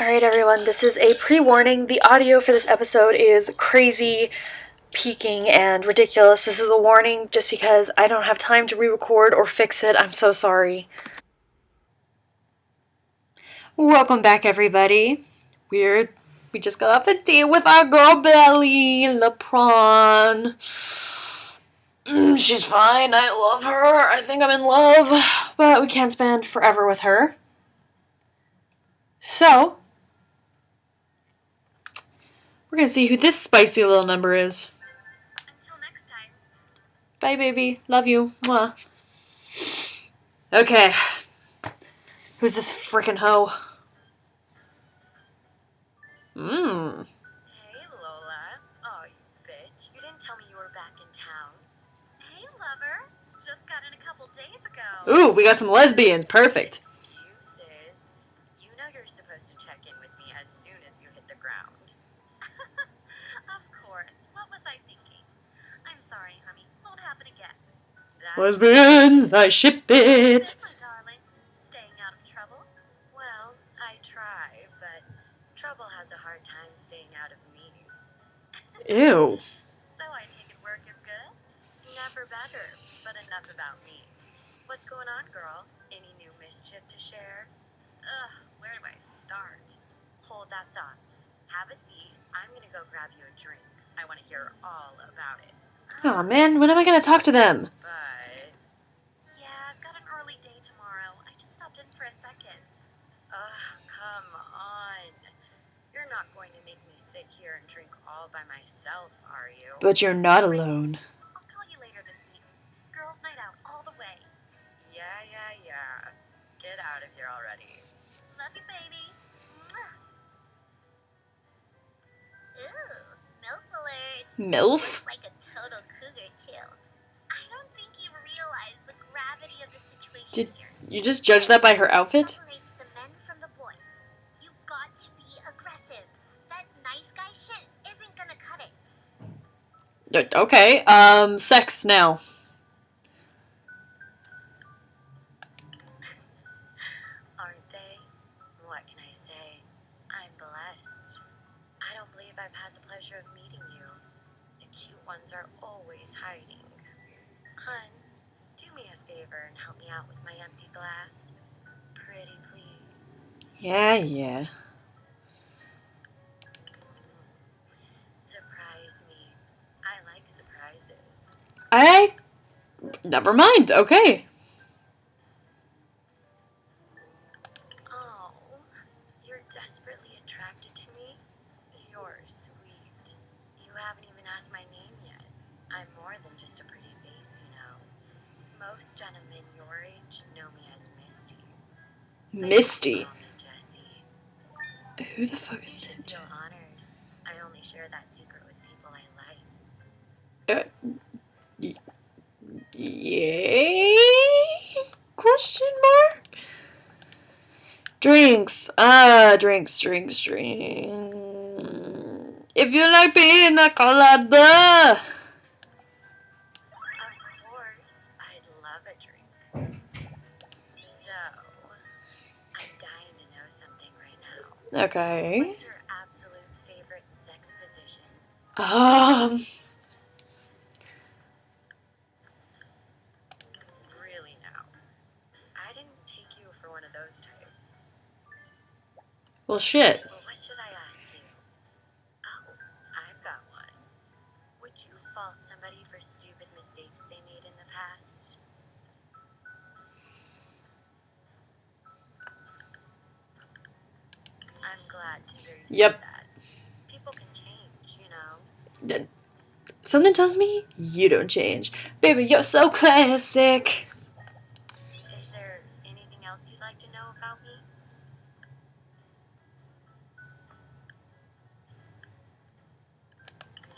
Alright everyone, this is a pre-warning. The audio for this episode is crazy, peaking, and ridiculous. This is a warning just because I don't have time to re-record or fix it. I'm so sorry. Welcome back everybody. We just got off a date with our girl Belly, LePron. She's fine, I love her. I think I'm in love, but we can't spend forever with her. So, we're gonna see who this spicy little number is. Until next time. Bye, baby. Love you. Mwah. Okay. Who's this frickin' hoe? Hey, Lola. Oh, you bitch. You didn't tell me you were back in town. Hey, lover. Just got in a couple days ago. Ooh, we got some lesbians. Perfect. Excuses. You know you're supposed to check in with me as soon as you hit the ground. Of course. What was I thinking? I'm sorry, honey. Won't happen again. Lesbians, I ship it. My darling, staying out of trouble? Well, I try, but trouble has a hard time staying out of me. Ew. So I take it work is good? Never better, but enough about me. What's going on, girl? Any new mischief to share? Ugh, where do I start? Hold that thought. Have a seat. I'm gonna go grab you a drink. I want to hear all about it. Oh man, when am I gonna talk to them? But yeah, I've got an early day tomorrow. I just stopped in for a second. Ugh, come on. You're not going to make me sit here and drink all by myself, are you? But you're not Wait, alone. I'll call you later this week. Girls' night out all the way. Yeah. Get out of here already. Love you, baby. Mwah. Ooh, MILF alert. MILF? Looks like a total cougar, too. I don't think you realize the gravity of the situation here. You just judge that by her outfit? Separates the men from the boys. You've got to be aggressive. That nice guy shit isn't gonna cut it. Okay, sex now. Aren't they? What can I say? I'm blessed. I don't believe I've had the pleasure of meeting you. The cute ones are always hiding. Hun, do me a favor and help me out with my empty glass. Pretty please. Yeah. Surprise me. I like surprises. Never mind, okay. Oh, you're desperately attracted to me? You're sweet. You haven't even asked my name yet. I'm more than just a pretty face, you know. Most gentlemen your age know me as Misty. Misty? Call me Jessie. Who the fuck You is should that? feel honored. I only share that secret with people I like. Yay? Question mark? Drinks. Drinks. If you like pina colada. Of course, I'd love a drink. So, I'm dying to know something right now. Okay. What's your absolute favorite sex position? Really now? I didn't take you for one of those types. Well, shit. Well, what should I ask you? Oh, I've got one. Would you fault somebody for stupid mistakes they made in the past? I'm glad to hear you say that. People can change, you know. Something tells me you don't change. Baby, you're so classic. Is there anything else you'd like to know about me?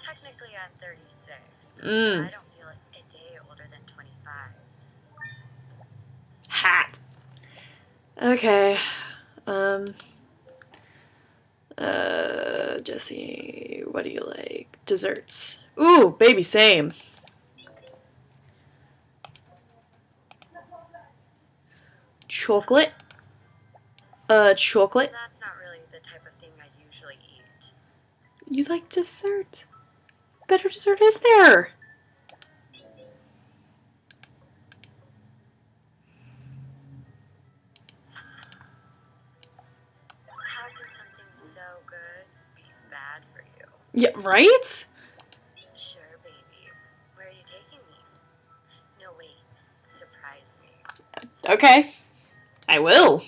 Technically, I'm 36. But I don't feel a day older than 25. Hat. Okay. Jessie, what do you like? Desserts. Ooh, baby, same. Chocolate. Chocolate. That's not really the type You like dessert? Better dessert is there? How can something so good be bad for you? Yeah, right? Sure, baby. Where are you taking me? No, wait. Surprise me. Okay. I will.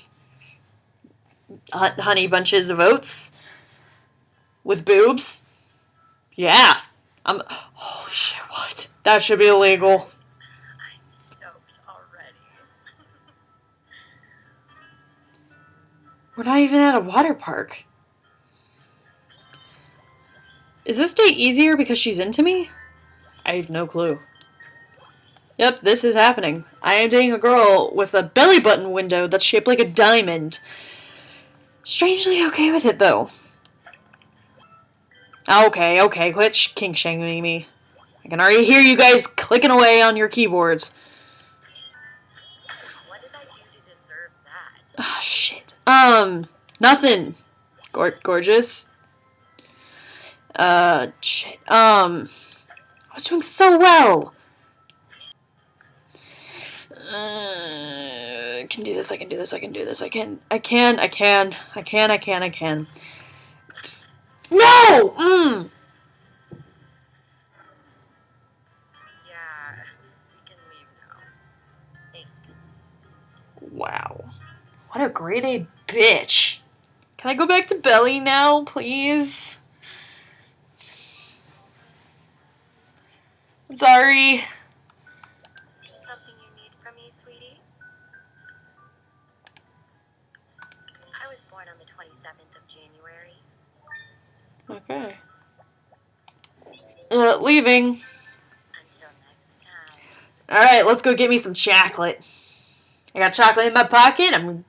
Honey bunches of oats with boobs. Yeah. Holy shit, what? That should be illegal. I'm soaked already. We're not even at a water park. Is this date easier because she's into me? I have no clue. Yep, this is happening. I am dating a girl with a belly button window that's shaped like a diamond. Strangely okay with it, though. Okay, quit kink shaming me. I can already hear you guys clicking away on your keyboards. What did I do to deserve that? Ah, shit. Nothing. Gorgeous. Shit. I was doing so well. I can do this, I can do this, I can do this, I can. No! Yeah, we can leave now. Thanks. Wow. What a grade A bitch. Can I go back to Belly now, please? I'm sorry. Something you need from me, sweetie? I was born on the 27th of January. Okay. Leaving. Until next time. Alright, let's go get me some chocolate. I got chocolate in my pocket. I'm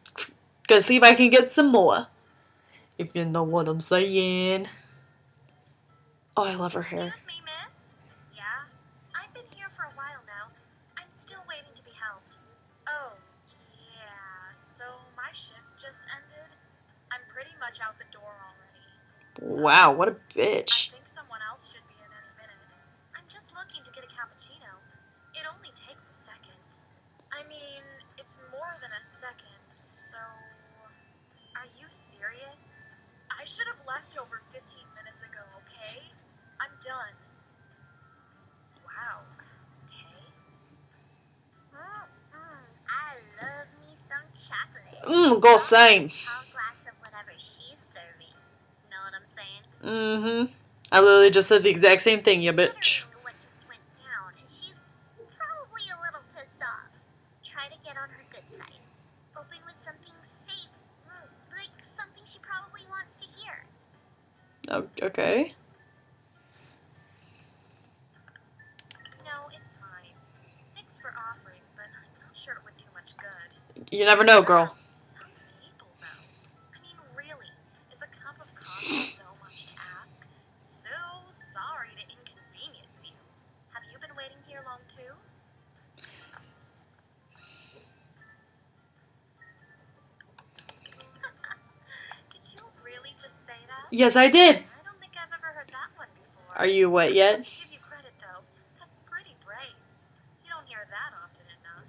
gonna see if I can get some more. If you know what I'm saying. Oh, I love her hair. Excuse me, miss? Yeah? I've been here for a while now. I'm still waiting to be helped. Oh, yeah. So my shift just ended. I'm pretty much out the door already. Wow, what a I bitch. think someone else should be in any minute. I'm just looking to get a cappuccino. It only takes a second. I mean, it's more than a second, so... Are you serious? I should have left over 15 minutes ago, okay? I'm done. Wow. Okay. I love me some chocolate. Go same. Tall glass of whatever she's serving. Know what I'm saying? Mm-hmm. I literally just said the exact same thing, you bitch. Considering what just went down, she's probably a little pissed off. Try to get on her good side. Open with something safe, like something she probably wants to hear. Oh, okay. No, it's fine. Thanks for offering, but I'm not sure it would do much good. You never know, girl. Some people, though. I mean, really, is a cup of coffee so much to ask? So sorry to inconvenience you. Have you been waiting here long, too? Did you really just say that? Yes, I did. I don't think I've ever heard that one before. Are you wet To yet? give you credit, though, that's pretty brave. You don't hear that often enough.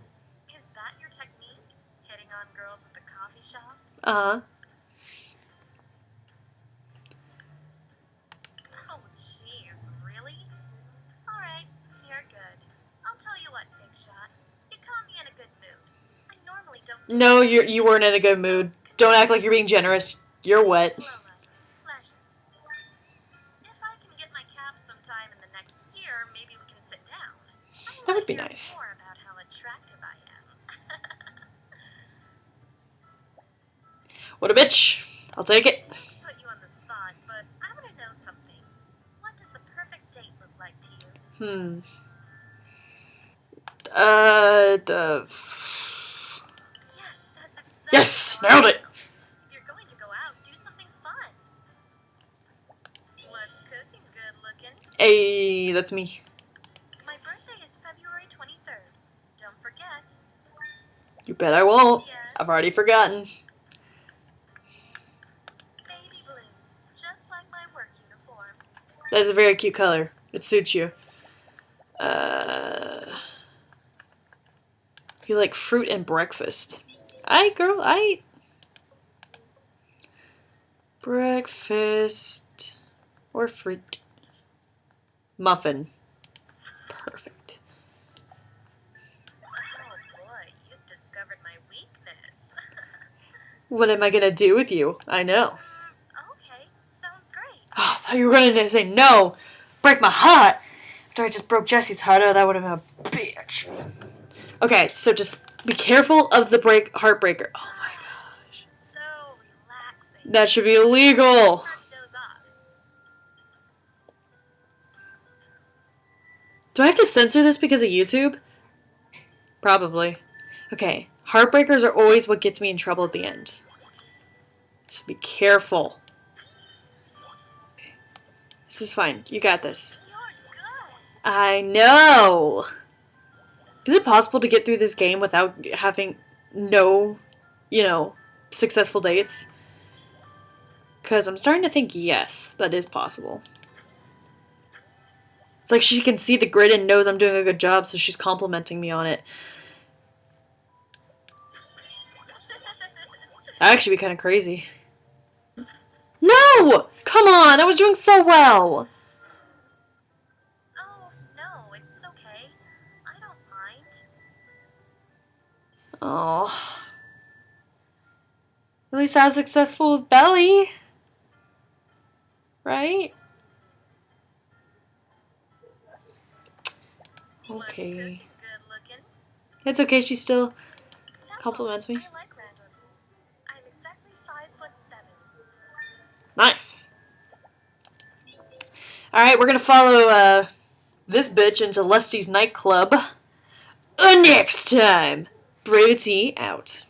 Is that your technique? Hitting on girls at the coffee shop? Uh-huh. Oh, jeez, really? Alright, you're good. I'll tell you what, Big Shot. You caught me in a good mood. I normally don't... No, you weren't in a good mood. Don't act like you're being generous. You're wet. Pleasure. If I can get my cap sometime in the next year, maybe we can sit down. That would be I wanna hear nice. more about how attractive I am. What a bitch. I'll take it. To put you on the spot, but I want to know something. What does the perfect date look like to you? Yes, that's exactly Yes, how I nailed it. feel. If you're going to go out, do something fun. What's cooking, good looking? Hey, that's me. My birthday is February 23rd. Don't forget. You bet I won't. Yes. I've already forgotten. Baby blue, just like my work uniform. That is a very cute color. It suits you. You like fruit and breakfast. Girl, breakfast or fruit. Muffin. Perfect. Oh boy, you've discovered my weakness. What am I gonna do with you? I know. Okay, sounds great. Oh, I thought you were gonna say no. Break my heart. After I just broke Jesse's heart, oh, that would have been a bitch. Okay, so just be careful of the heartbreaker. Oh my gosh. This is so relaxing. That should be illegal. It's hard to doze off. Do I have to censor this because of YouTube? Probably. Okay, heartbreakers are always what gets me in trouble at the end. Just be careful. This is fine. You got this. You're good. I know. Is it possible to get through this game without having no, successful dates? Because I'm starting to think yes, that is possible. It's like she can see the grid and knows I'm doing a good job, so she's complimenting me on it. That'd actually be kind of crazy. No! Come on! I was doing so well! Oh, no, it's okay. I don't mind. Oh. At least I was successful with Belly. Right? Okay. Good looking. It's okay, she still compliments me. I like Randall. I'm exactly 5'7". Nice. Alright, we're gonna follow this bitch into Lusty's nightclub. Next time. BraveItea out.